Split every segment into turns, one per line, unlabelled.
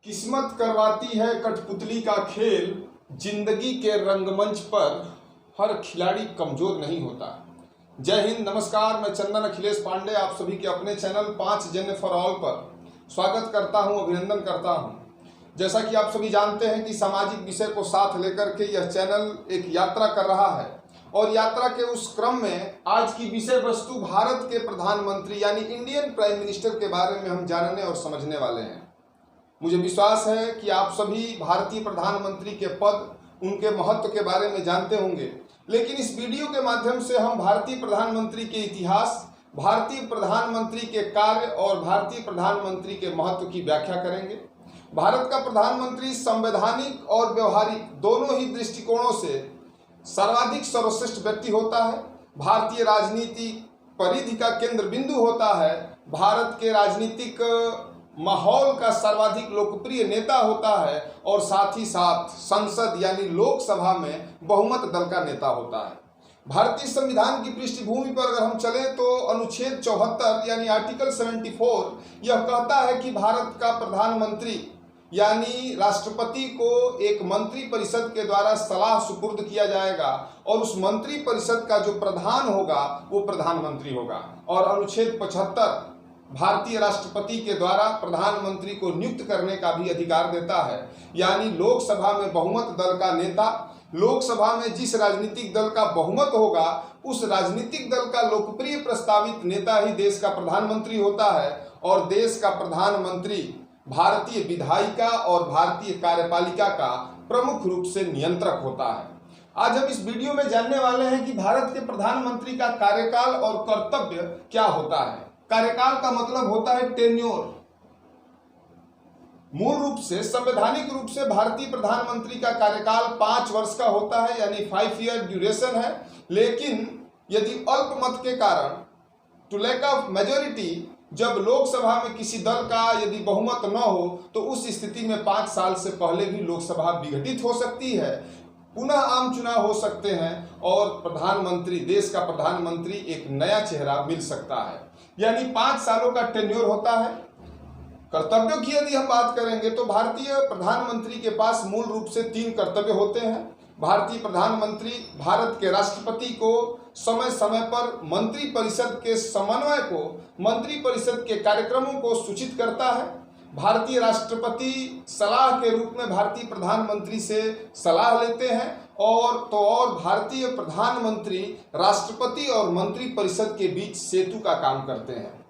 किस्मत करवाती है कठपुतली का खेल। जिंदगी के रंगमंच पर हर खिलाड़ी कमजोर नहीं होता। जय हिंद, नमस्कार। मैं चंदन अखिलेश पांडे आप सभी के अपने चैनल 5 जन फॉर ऑल पर स्वागत करता हूं, अभिनंदन करता हूं। जैसा कि आप सभी जानते हैं कि सामाजिक विषय को साथ लेकर के यह चैनल एक यात्रा कर रहा है और यात्रा के उस क्रम में आज की विषय वस्तु भारत के प्रधानमंत्री यानी इंडियन प्राइम मिनिस्टर के बारे में हम जानने और समझने वाले हैं। मुझे विश्वास है कि आप सभी भारतीय प्रधानमंत्री के पद, उनके महत्व के बारे में जानते होंगे, लेकिन इस वीडियो के माध्यम से हम भारतीय प्रधानमंत्री के इतिहास, भारतीय प्रधानमंत्री के कार्य और भारतीय प्रधानमंत्री के महत्व की व्याख्या करेंगे। भारत का प्रधानमंत्री संवैधानिक और व्यवहारिक दोनों ही दृष्टिकोणों से सर्वाधिक सर्वश्रेष्ठ व्यक्ति होता है। भारतीय राजनीति परिधि का केंद्र बिंदु होता है। भारत के राजनीतिक माहौल का सर्वाधिक लोकप्रिय नेता होता है और साथ ही साथ संसद यानी लोकसभा में बहुमत दल का नेता होता है। भारतीय संविधान की पृष्ठभूमि पर अगर हम चलें तो अनुच्छेद 74 यानी आर्टिकल 74 यह कहता है कि भारत का प्रधानमंत्री यानी राष्ट्रपति को एक मंत्री परिषद के द्वारा सलाह सुपुर्द किया जाएगा और उस मंत्री परिषद का जो प्रधान होगा वो प्रधानमंत्री होगा। और अनुच्छेद 75 भारतीय राष्ट्रपति के द्वारा प्रधानमंत्री को नियुक्त करने का भी अधिकार देता है। यानी लोकसभा में बहुमत दल का नेता, लोकसभा में जिस राजनीतिक दल का बहुमत होगा उस राजनीतिक दल का लोकप्रिय प्रस्तावित नेता ही देश का प्रधानमंत्री होता है। और देश का प्रधानमंत्री भारतीय विधायिका और भारतीय कार्यपालिका का प्रमुख रूप से नियंत्रक होता है। आज हम इस वीडियो में जानने वाले हैं कि भारत के प्रधानमंत्री का कार्यकाल और कर्तव्य क्या होता है। कार्यकाल का मतलब होता है टेन्योर। मूल रूप से संवैधानिक रूप से भारतीय प्रधानमंत्री का कार्यकाल 5 वर्ष का होता है यानी 5 ईयर ड्यूरेशन है। लेकिन यदि अल्पमत के कारण, टू लैक ऑफ मेजोरिटी, जब लोकसभा में किसी दल का यदि बहुमत न हो तो उस स्थिति में 5 साल से पहले भी लोकसभा विघटित हो सकती है, पुनः आम चुनाव हो सकते हैं और प्रधानमंत्री, देश का प्रधानमंत्री एक नया चेहरा मिल सकता है। यानी 5 सालों का टेन्योर होता है। कर्तव्यों की यदि हम बात करेंगे तो भारतीय प्रधानमंत्री के पास मूल रूप से 3 कर्तव्य होते हैं। भारतीय प्रधानमंत्री भारत के राष्ट्रपति को समय समय पर मंत्री परिषद के समन्वय को, मंत्री परिषद के कार्यक्रमों को सूचित करता है। भारतीय राष्ट्रपति सलाह के रूप में भारतीय प्रधानमंत्री से सलाह लेते हैं और भारतीय प्रधानमंत्री राष्ट्रपति और मंत्री परिषद के बीच सेतु का काम करते हैं।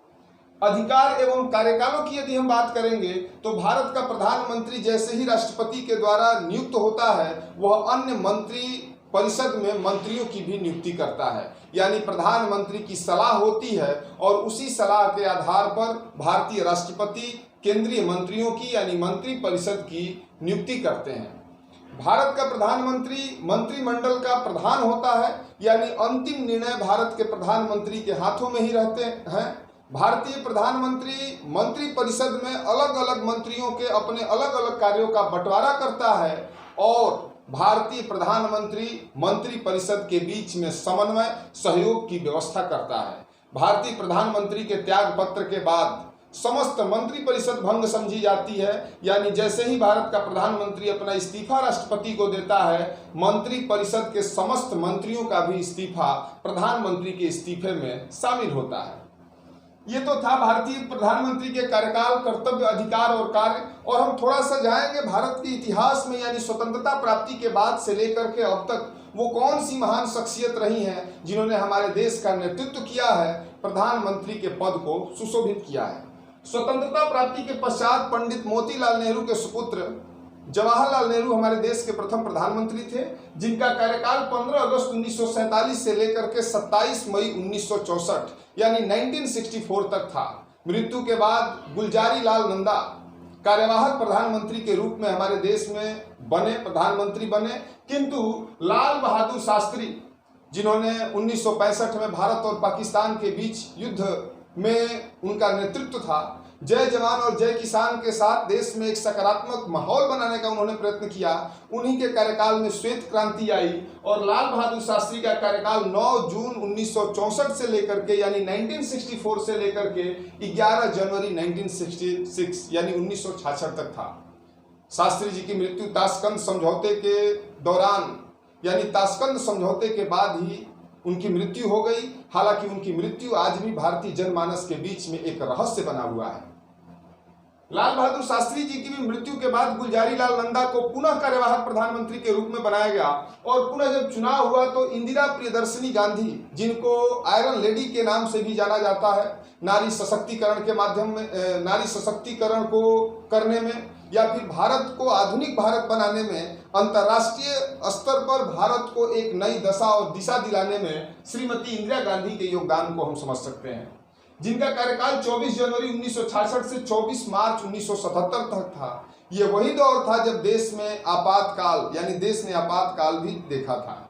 अधिकार एवं कार्यकालों की यदि हम बात करेंगे तो भारत का प्रधानमंत्री जैसे ही राष्ट्रपति के द्वारा नियुक्त होता है वह अन्य मंत्री परिषद में मंत्रियों की भी नियुक्ति करता है। यानी प्रधानमंत्री की सलाह होती है और उसी सलाह के आधार पर भारतीय राष्ट्रपति केंद्रीय मंत्रियों की यानी मंत्री परिषद की नियुक्ति करते हैं। भारत का प्रधानमंत्री मंत्रिमंडल का प्रधान होता है यानी अंतिम निर्णय भारत के प्रधानमंत्री के हाथों में ही रहते हैं। भारतीय प्रधानमंत्री मंत्री परिषद में अलग अलग मंत्रियों के अपने अलग अलग कार्यों का बंटवारा करता है और भारतीय प्रधानमंत्री मंत्री परिषद के बीच में समन्वय सहयोग की व्यवस्था करता है। भारतीय प्रधानमंत्री के त्याग पत्र के बाद समस्त मंत्री परिषद भंग समझी जाती है। यानी जैसे ही भारत का प्रधानमंत्री अपना इस्तीफा राष्ट्रपति को देता है, मंत्री परिषद के समस्त मंत्रियों का भी इस्तीफा प्रधानमंत्री के इस्तीफे में शामिल होता है। ये तो था भारतीय प्रधानमंत्री के कार्यकाल, कर्तव्य, अधिकार और कार्य। और हम थोड़ा सा जाएंगे भारत के इतिहास में, यानी स्वतंत्रता प्राप्ति के बाद से लेकर के अब तक वो कौन सी महान शख्सियत रही हैं जिन्होंने हमारे देश का नेतृत्व किया है, प्रधानमंत्री के पद को सुशोभित किया है। स्वतंत्रता प्राप्ति के पश्चात पंडित मोतीलाल नेहरू के सुपुत्र जवाहरलाल नेहरू हमारे देश के प्रथम प्रधानमंत्री थे, जिनका कार्यकाल 15 अगस्त 1947 से लेकर के 27 मई 1964 यानी 1964 तक था। मृत्यु के बाद गुलजारी लाल नंदा कार्यवाहक प्रधानमंत्री के रूप में हमारे देश में प्रधानमंत्री बने, किंतु लाल बहादुर शास्त्री, जिन्होंने 1965 में भारत और पाकिस्तान के बीच युद्ध में उनका नेतृत्व था, जय जवान और जय किसान के साथ देश में एक सकारात्मक माहौल बनाने का उन्होंने प्रयत्न किया। उन्हीं के कार्यकाल में श्वेत क्रांति आई और लाल बहादुर शास्त्री का कार्यकाल 9 जून 1964 से लेकर के यानी 1964 से लेकर के 11 जनवरी 1966 यानी 1966 तक था। शास्त्री जी की मृत्यु ताशकंद समझौते के दौरान यानी ताशकंद समझौते के बाद ही उनकी मृत्यु हो गई। हालांकि उनकी मृत्यु आज भी भारतीय जनमानस के बीच में एक रहस्य बना हुआ है। लाल बहादुर शास्त्री जी की भी मृत्यु के बाद गुलजारी लाल नंदा को पुनः कार्यवाहक प्रधानमंत्री के रूप में बनाया गया और पुनः जब चुनाव हुआ तो इंदिरा प्रियदर्शनी गांधी, जिनको आयरन लेडी के नाम से भी जाना जाता है, नारी सशक्तिकरण के माध्यम में, नारी सशक्तिकरण को करने में या फिर भारत को आधुनिक भारत बनाने में, अंतर्राष्ट्रीय स्तर पर भारत को एक नई दशा और दिशा दिलाने में श्रीमती इंदिरा गांधी के योगदान को हम समझ सकते हैं, जिनका कार्यकाल 24 जनवरी 1966 से 24 मार्च 1977 तक था। ये वही दौर था जब देश में आपातकाल यानी देश ने आपातकाल भी देखा था।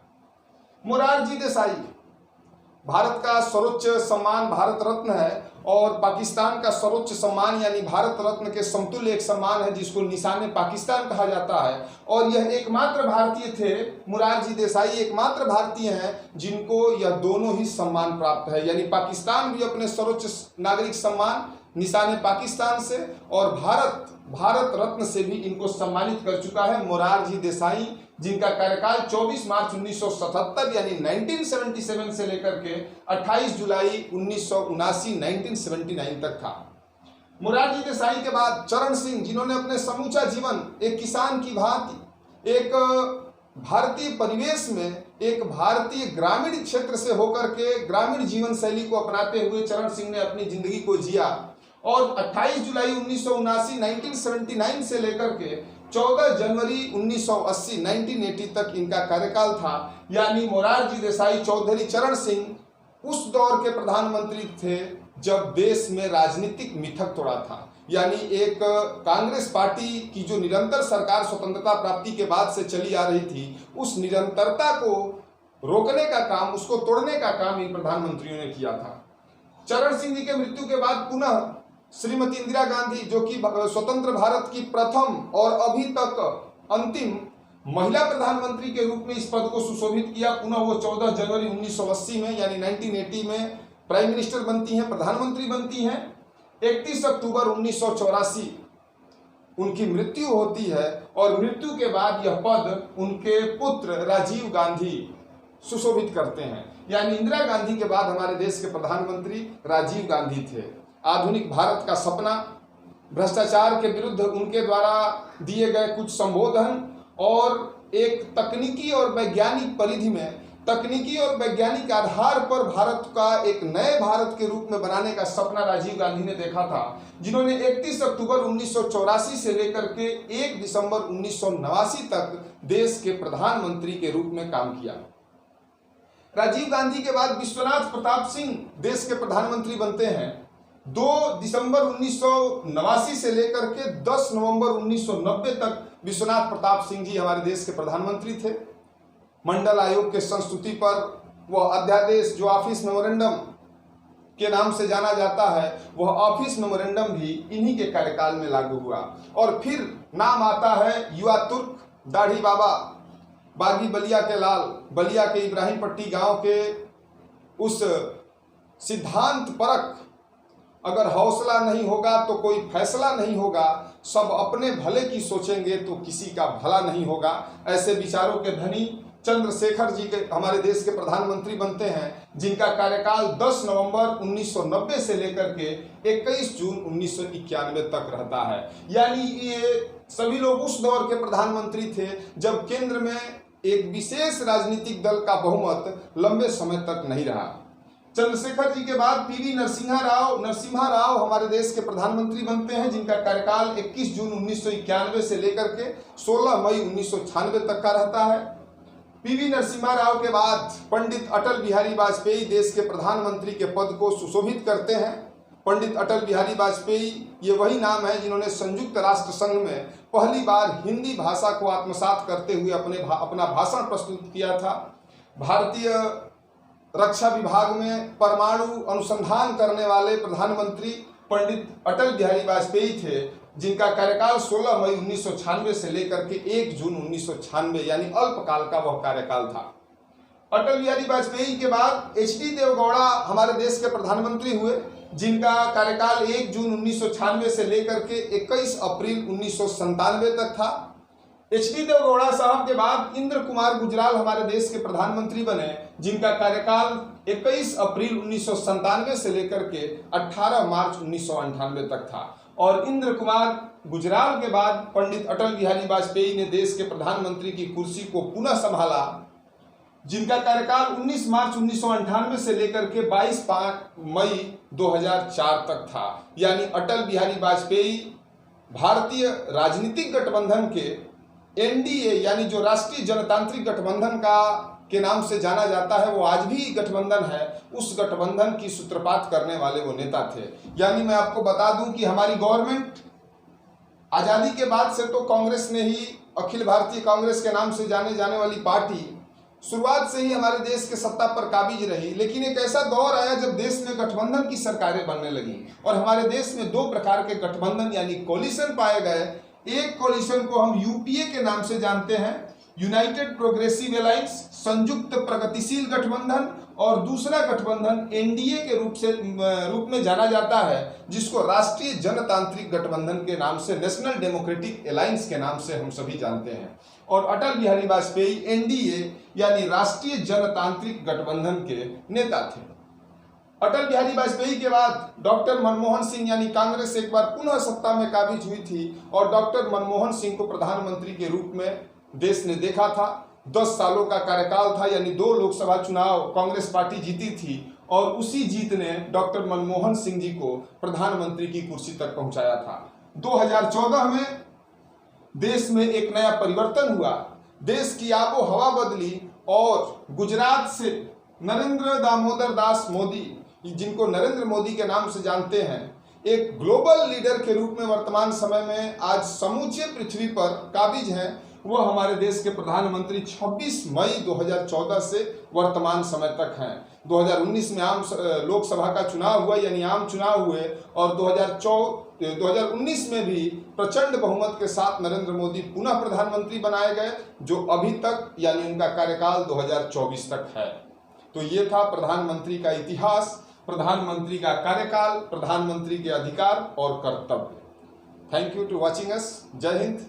मोरारजी देसाई, भारत का सर्वोच्च सम्मान भारत रत्न है और पाकिस्तान का सर्वोच्च सम्मान यानी भारत रत्न के समतुल्य एक सम्मान है जिसको निशाने पाकिस्तान कहा जाता है। और यह एकमात्र भारतीय थे, मोरारजी देसाई एकमात्र भारतीय हैं जिनको यह दोनों ही सम्मान प्राप्त है, यानी पाकिस्तान भी अपने सर्वोच्च नागरिक सम्मान निशाने पाकिस्तान से और भारत रत्न से भी इनको सम्मानित कर चुका है मोरारजी देसाई, जिनका कार्यकाल 24 मार्च 1977 यानी 1977 से लेकर के 28 जुलाई 1979 तक था। मोरारजी देसाई के बाद चरण सिंह, जिन्होंने अपने समूचा जीवन एक किसान की भांति एक भारतीय परिवेश में एक भारतीय ग्रामीण क्षेत्र से होकर के ग्रामीण जीवन शैली को अपनाते हुए चरण सिंह ने अपनी जिंदगी को जिया और 28 जुलाई 1979 से लेकर के 14 जनवरी 1980 तक इनका कार्यकाल था। यानी मोरारजी देसाई, चौधरी चरण सिंह उस दौर के प्रधानमंत्री थे जब देश में राजनीतिक मिथक तोड़ा था, यानी एक कांग्रेस पार्टी की जो निरंतर सरकार स्वतंत्रता प्राप्ति के बाद से चली आ रही थी, उस निरंतरता को रोकने का काम, उसको तोड़ने का काम इन प्रधानमंत्रियों ने किया था। चरण सिंह जी के मृत्यु के बाद पुनः श्रीमती इंदिरा गांधी, जो कि स्वतंत्र भारत की प्रथम और अभी तक अंतिम महिला प्रधानमंत्री के रूप में इस पद को सुशोभित किया, पुनः वो 14 जनवरी 1980 में यानी 1980 में प्राइम मिनिस्टर बनती हैं, प्रधानमंत्री बनती हैं। 31 अक्टूबर 1984 उनकी मृत्यु होती है और मृत्यु के बाद यह पद उनके पुत्र राजीव गांधी सुशोभित करते हैं। यानी इंदिरा गांधी के बाद हमारे देश के प्रधानमंत्री राजीव गांधी थे। आधुनिक भारत का सपना, भ्रष्टाचार के विरुद्ध उनके द्वारा दिए गए कुछ संबोधन और एक तकनीकी और वैज्ञानिक परिधि में, तकनीकी और वैज्ञानिक आधार पर भारत का एक नए भारत के रूप में बनाने का सपना राजीव गांधी ने देखा था, जिन्होंने 31 अक्टूबर 1984 से लेकर के 1 दिसंबर 1989 तक देश के प्रधानमंत्री के रूप में काम किया। राजीव गांधी के बाद विश्वनाथ प्रताप सिंह देश के प्रधानमंत्री बनते हैं। 2 दिसंबर 1989 से लेकर के 10 नवंबर 1990 तक विश्वनाथ प्रताप सिंह जी हमारे देश के प्रधानमंत्री थे। मंडल आयोग के संस्तुति पर वह अध्यादेश जो ऑफिस मेमोरेंडम के नाम से जाना जाता है, वह ऑफिस मेमोरेंडम भी इन्हीं के कार्यकाल में लागू हुआ। और फिर नाम आता है युवा तुर्क, दाढ़ी बाबा, बागी बलिया के लाल, बलिया के इब्राहिम पट्टी गांव के उस सिद्धांत परक, अगर हौसला नहीं होगा तो कोई फैसला नहीं होगा, सब अपने भले की सोचेंगे तो किसी का भला नहीं होगा, ऐसे विचारों के धनी चंद्रशेखर जी के हमारे देश के प्रधानमंत्री बनते हैं, जिनका कार्यकाल 10 नवंबर 1990 से लेकर के 21 जून 1991 तक रहता है। यानी ये सभी लोग उस दौर के प्रधानमंत्री थे जब केंद्र में एक विशेष राजनीतिक दल का बहुमत लंबे समय तक नहीं रहा। चंद्रशेखर जी के बाद पीवी नरसिम्हा राव हमारे देश के प्रधानमंत्री बनते हैं, जिनका कार्यकाल 21 जून 1991 से लेकर के 16 मई 1996 तक का रहता है। पीवी नरसिम्हा राव के बाद पंडित अटल बिहारी वाजपेयी देश के प्रधानमंत्री के पद को सुशोभित करते हैं। पंडित अटल बिहारी वाजपेयी ये वही नाम है जिन्होंने संयुक्त राष्ट्र संघ में पहली बार हिंदी भाषा को आत्मसात करते हुए अपना भाषण प्रस्तुत किया था। भारतीय रक्षा विभाग में परमाणु अनुसंधान करने वाले प्रधानमंत्री पंडित अटल बिहारी वाजपेयी थे, जिनका कार्यकाल 16 मई 1996 से लेकर के 1 जून 1996 यानी अल्पकाल का वह कार्यकाल था। अटल बिहारी वाजपेयी के बाद HD देवगौड़ा हमारे देश के प्रधानमंत्री हुए। जिनका कार्यकाल 1 जून 1996 से लेकर के 21 अप्रैल 1997 तक था। एच.डी. देवगौड़ा साहब के बाद इंद्र कुमार गुजराल हमारे देश के प्रधानमंत्री बने, जिनका कार्यकाल 21 अप्रैल 1997 से लेकर के 18 मार्च 1998 तक था। और इंद्र कुमार गुजराल के बाद पंडित अटल बिहारी वाजपेयी ने देश के प्रधानमंत्री की कुर्सी को पुनः संभाला, जिनका कार्यकाल 19 मार्च 1998 से लेकर के 22 मई 2004 तक था। यानी अटल बिहारी वाजपेयी भारतीय राजनीतिक गठबंधन के एनडीए यानी जो राष्ट्रीय जनतांत्रिक गठबंधन के नाम से जाना जाता है, वो आज भी गठबंधन है, उस गठबंधन की सूत्रपात करने वाले वो नेता थे। यानी मैं आपको बता दूं कि हमारी गवर्नमेंट आजादी के बाद से तो कांग्रेस ने ही, अखिल भारतीय कांग्रेस के नाम से जाने वाली पार्टी शुरुआत से ही हमारे देश के सत्ता पर काबिज रही। लेकिन एक ऐसा दौर आया जब देश में गठबंधन की सरकारें बनने लगी और हमारे देश में 2 प्रकार के गठबंधन यानी कोलिशन पाए गए। एक कोलिशन को हम यूपीए के नाम से जानते हैं, यूनाइटेड प्रोग्रेसिव अलायंस, संयुक्त प्रगतिशील गठबंधन, और दूसरा गठबंधन एनडीए के रूप में जाना जाता है, जिसको राष्ट्रीय जनतांत्रिक गठबंधन के नाम से, नेशनल डेमोक्रेटिक अलायंस के नाम से हम सभी जानते हैं। और अटल बिहारी वाजपेयी एनडीए यानी राष्ट्रीय जनतांत्रिक गठबंधन के नेता थे। अटल बिहारी वाजपेयी के बाद डॉक्टर मनमोहन सिंह यानी कांग्रेस एक बार पुनः सत्ता में काबिज हुई थी और डॉक्टर मनमोहन सिंह को प्रधानमंत्री के रूप में देश ने देखा था। 10 सालों का कार्यकाल था, यानी 2 लोकसभा चुनाव कांग्रेस पार्टी जीती थी और उसी जीत ने डॉक्टर मनमोहन सिंह जी को प्रधानमंत्री की कुर्सी तक पहुंचाया था। 2014 में देश में एक नया परिवर्तन हुआ, देश की आबो हवा बदली और गुजरात से नरेंद्र दामोदर दास मोदी, जिनको नरेंद्र मोदी के नाम से जानते हैं, एक ग्लोबल लीडर के रूप में वर्तमान समय में आज समूचे पृथ्वी पर काबिज हैं। वो हमारे देश के प्रधानमंत्री 26 मई 2014 से वर्तमान समय तक हैं। 2019 में आम लोकसभा का चुनाव हुआ, यानी आम चुनाव हुए, और 2019 में भी प्रचंड बहुमत के साथ नरेंद्र मोदी पुनः प्रधानमंत्री बनाए गए, जो अभी तक यानी उनका कार्यकाल 2024 तक है। तो ये था प्रधानमंत्री का इतिहास, प्रधानमंत्री का कार्यकाल, प्रधानमंत्री के अधिकार और कर्तव्य। Thank you to watching us. जय हिंद,